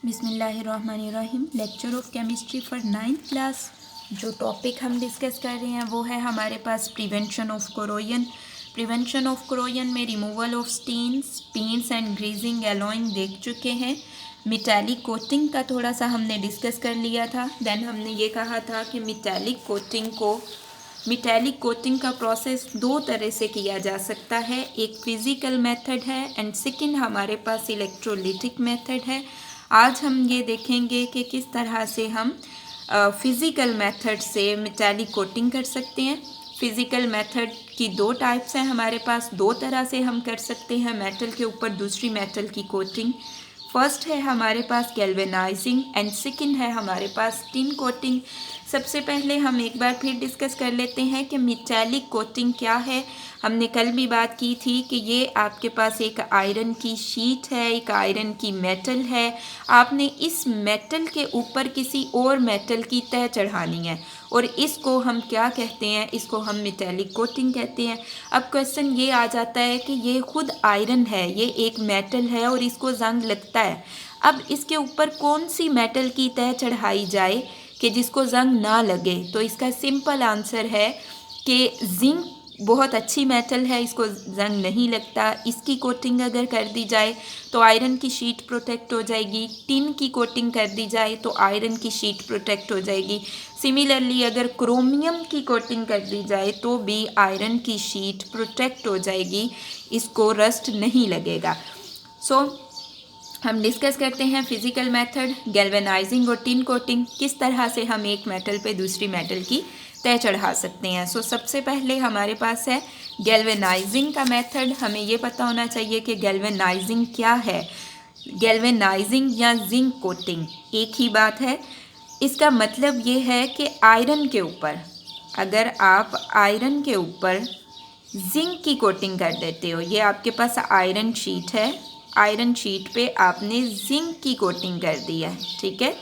बिस्मिल्लाहिर्रहमानिर्रहीम। Lecture of chemistry for 9th class. जो topic हम डिस्कस कर रहे हैं वो है हमारे पास prevention of corrosion. Prevention of corrosion में removal of stains, paints and greasing, alloying देख चुके हैं। मेटालिक कोटिंग का थोड़ा सा हमने डिस्कस कर लिया था। देन हमने ये कहा था कि मेटालिक कोटिंग का प्रोसेस दो तरह से किया जा सकता है। एक फिज़िकल मेथड है एंड सेकंड हमारे पास इलेक्ट्रोलिटिक मेथड है। आज हम ये देखेंगे कि किस तरह से हम फिज़िकल मेथड से मेटालिक कोटिंग कर सकते हैं। फिज़िकल मेथड की दो टाइप्स हैं हमारे पास, दो तरह से हम कर सकते हैं मेटल के ऊपर दूसरी मेटल की कोटिंग। फर्स्ट है हमारे पास गैल्वेनाइजिंग एंड सेकंड है हमारे पास टिन कोटिंग। सबसे पहले हम एक बार फिर डिस्कस कर लेते हैं कि मेटालिक कोटिंग क्या है। हमने कल भी बात की थी कि ये आपके पास एक आयरन की शीट है, एक आयरन की मेटल है। आपने इस मेटल के ऊपर किसी और मेटल की तह चढ़ानी है और इसको हम क्या कहते हैं, इसको हम मेटालिक कोटिंग कहते हैं। अब क्वेश्चन ये आ जाता है कि ये खुद आयरन है, ये एक मेटल है और इसको जंग लगता है। अब इसके ऊपर कौन सी मेटल की तह चढ़ाई जाए कि जिसको जंग ना लगे? तो इसका सिंपल आंसर है कि जिंक बहुत अच्छी मेटल है, इसको जंग नहीं लगता। इसकी कोटिंग अगर कर दी जाए तो आयरन की शीट प्रोटेक्ट हो जाएगी। टिन की कोटिंग कर दी जाए तो आयरन की शीट प्रोटेक्ट हो जाएगी। सिमिलरली अगर क्रोमियम की कोटिंग कर दी जाए तो भी आयरन की शीट प्रोटेक्ट हो जाएगी, इसको रस्ट नहीं लगेगा। हम डिस्कस करते हैं फिजिकल मेथड, गैल्वेनाइजिंग और टिन कोटिंग, किस तरह से हम एक मेटल पे दूसरी मेटल की तय चढ़ा सकते हैं। सबसे पहले हमारे पास है गैल्वेनाइजिंग का मेथड। हमें ये पता होना चाहिए कि गैल्वेनाइजिंग क्या है। गैल्वेनाइजिंग या जिंक कोटिंग एक ही बात है। इसका मतलब ये है कि आयरन के ऊपर, अगर आप आयरन के ऊपर जिंक की कोटिंग कर देते हो, ये आपके पास आयरन शीट है, आयरन शीट पे आपने जिंक की कोटिंग कर दी है, ठीक है,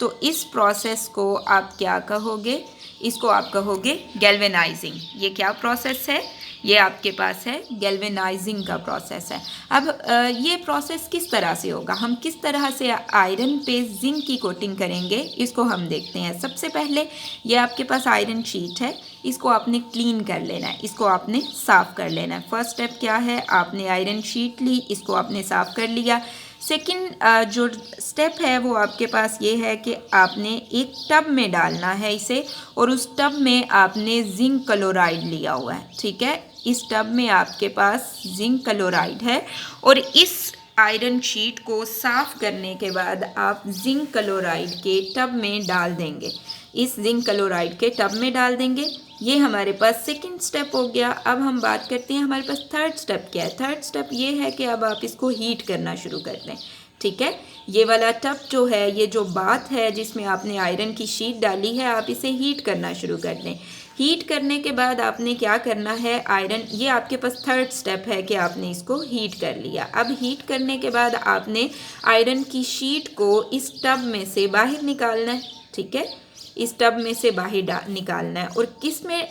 तो इस प्रोसेस को आप क्या कहोगे? इसको आप कहोगे गैल्वेनाइजिंग। ये क्या प्रोसेस है? ये आपके पास है गैल्वेनाइजिंग का प्रोसेस है। अब ये प्रोसेस किस तरह से होगा, हम किस तरह से आयरन पे जिंक की कोटिंग करेंगे, इसको हम देखते हैं। सबसे पहले ये आपके पास आयरन शीट है, इसको आपने क्लीन कर लेना है, इसको आपने साफ़ कर लेना है। फर्स्ट स्टेप क्या है? आपने आयरन शीट ली, इसको आपने साफ़ कर लिया। सेकंड जो स्टेप है वो आपके पास ये है कि आपने एक टब में डालना है इसे, और उस टब में आपने जिंक क्लोराइड लिया हुआ है, ठीक है। इस टब में आपके पास जिंक क्लोराइड है और इस आयरन शीट को साफ़ करने के बाद आप जिंक क्लोराइड के टब में डाल देंगे, इस जिंक क्लोराइड के टब में डाल देंगे। ये हमारे पास सेकंड स्टेप हो गया। अब हम बात करते हैं हमारे पास थर्ड स्टेप क्या है। थर्ड स्टेप ये है कि अब आप इसको हीट करना शुरू कर दें, ठीक है। ये वाला टब जो है, ये जो बात है जिसमें आपने आयरन की शीट डाली है, आप इसे हीट करना शुरू कर दें। हीट करने के बाद आपने क्या करना है, आयरन, ये आपके पास थर्ड स्टेप है कि आपने इसको हीट कर लिया। अब हीट करने के बाद आपने आयरन की शीट को इस टब में से बाहर निकालना है, ठीक है, इस टब में से बाहर निकालना है। और किस में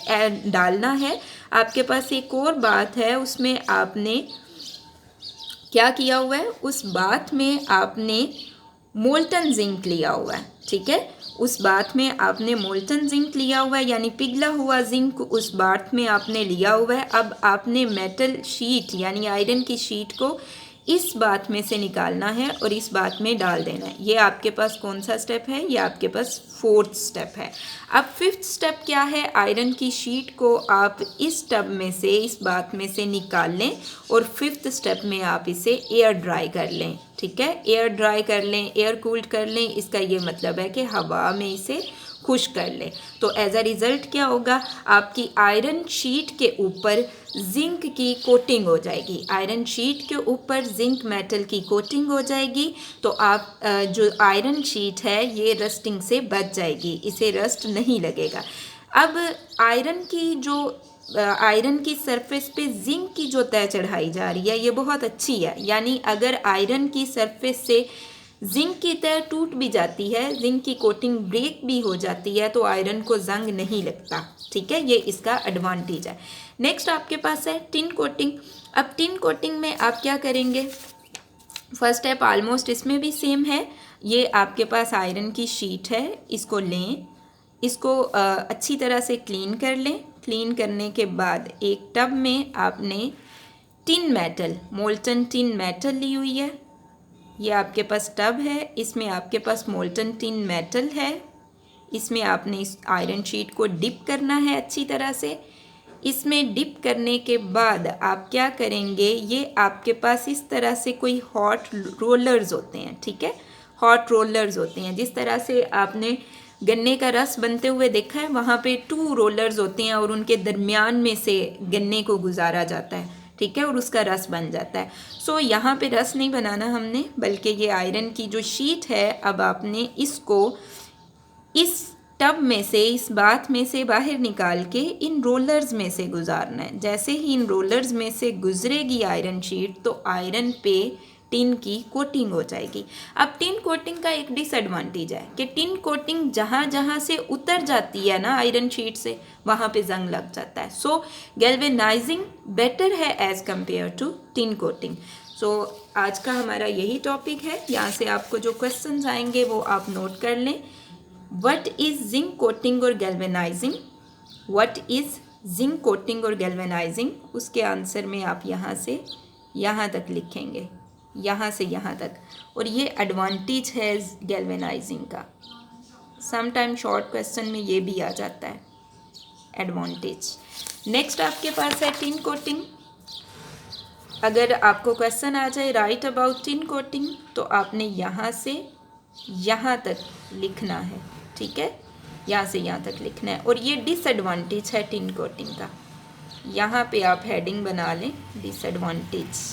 डालना है, आपके पास एक और बात है, उसमें आपने क्या किया हुआ है, उस बात में आपने मोल्टन जिंक लिया हुआ है, ठीक है। उस बात में आपने मोल्टन जिंक लिया हुआ है, यानी पिघला हुआ जिंक उस बात में आपने लिया हुआ है। अब आपने मेटल शीट यानी आयरन की शीट को इस बात में से निकालना है और इस बात में डाल देना है। ये आपके पास कौन सा स्टेप है? ये आपके पास फोर्थ स्टेप है। अब फिफ्थ स्टेप क्या है? आयरन की शीट को आप इस टब में से, इस बात में से निकाल लें और फिफ्थ स्टेप में आप इसे एयर ड्राई कर लें, ठीक है। एयर ड्राई कर लें, एयर कूल्ड कर लें, इसका ये मतलब है कि हवा में इसे खुश कर लें। तो एज अ रिज़ल्ट क्या होगा, आपकी आयरन शीट के ऊपर जिंक की कोटिंग हो जाएगी। आयरन शीट के ऊपर जिंक मेटल की कोटिंग हो जाएगी, तो आप जो आयरन शीट है ये रस्टिंग से बच जाएगी, इसे रस्ट नहीं लगेगा। अब आयरन की सरफेस पे जिंक की जो तय चढ़ाई जा रही है ये बहुत अच्छी है, यानी अगर आयरन की सरफेस से जिंक की तय टूट भी जाती है, जिंक की कोटिंग ब्रेक भी हो जाती है, तो आयरन को जंग नहीं लगता, ठीक है। ये इसका एडवांटेज है। नेक्स्ट आपके पास है टिन कोटिंग। अब टिन कोटिंग में आप क्या करेंगे, फर्स्ट स्टेप ऑलमोस्ट इसमें भी सेम है। ये आपके पास आयरन की शीट है, इसको लें, इसको अच्छी तरह से क्लीन कर लें। क्लीन करने के बाद एक टब में आपने tin metal, molten tin metal ली हुई है। ये आपके पास टब है, इसमें आपके पास मोल्टन टिन मेटल है। इसमें आपने इस आयरन शीट को डिप करना है अच्छी तरह से। इसमें डिप करने के बाद आप क्या करेंगे, ये आपके पास इस तरह से कोई हॉट रोलर्स होते हैं, ठीक है, हॉट रोलर्स होते हैं। जिस तरह से आपने गन्ने का रस बनते हुए देखा है, वहाँ पे 2 रोलर्स होते हैं और उनके दरमियान में से गन्ने को गुजारा जाता है, ठीक है, और उसका रस बन जाता है। सो यहाँ पे रस नहीं बनाना हमने, बल्कि ये आयरन की जो शीट है, अब आपने इसको इस टब में से, इस बाथ में से बाहर निकाल के इन रोलर्स में से गुजारना है। जैसे ही इन रोलर्स में से गुजरेगी आयरन शीट, तो आयरन पे टिन की कोटिंग हो जाएगी। अब टिन कोटिंग का एक डिसएडवांटेज है कि टिन कोटिंग जहाँ जहाँ से उतर जाती है ना आयरन शीट से, वहाँ पे जंग लग जाता है। सो गैल्वेनाइजिंग बेटर है as compare to tin coating. So आज का हमारा यही टॉपिक है। यहाँ से आपको जो क्वेश्चंस आएंगे वो आप नोट कर लें। व्हाट इज जिंक कोटिंग और galvanising, what is zinc coating और गैल्वेनाइजिंग, उसके आंसर में आप यहाँ से यहाँ तक लिखेंगे, यहाँ से यहाँ तक। और ये एडवांटेज है गैल्वेनाइजिंग का। सम टाइम शॉर्ट क्वेश्चन में ये भी आ जाता है एडवांटेज। नेक्स्ट आपके पास है टिन कोटिंग। अगर आपको क्वेश्चन आ जाए राइट अबाउट टिन कोटिंग, तो आपने यहाँ से यहाँ तक लिखना है, ठीक है, यहाँ से यहाँ तक लिखना है। और ये डिसएडवांटेज है टिन कोटिंग का, यहाँ पे आप हेडिंग बना लें, डिसएडवांटेज।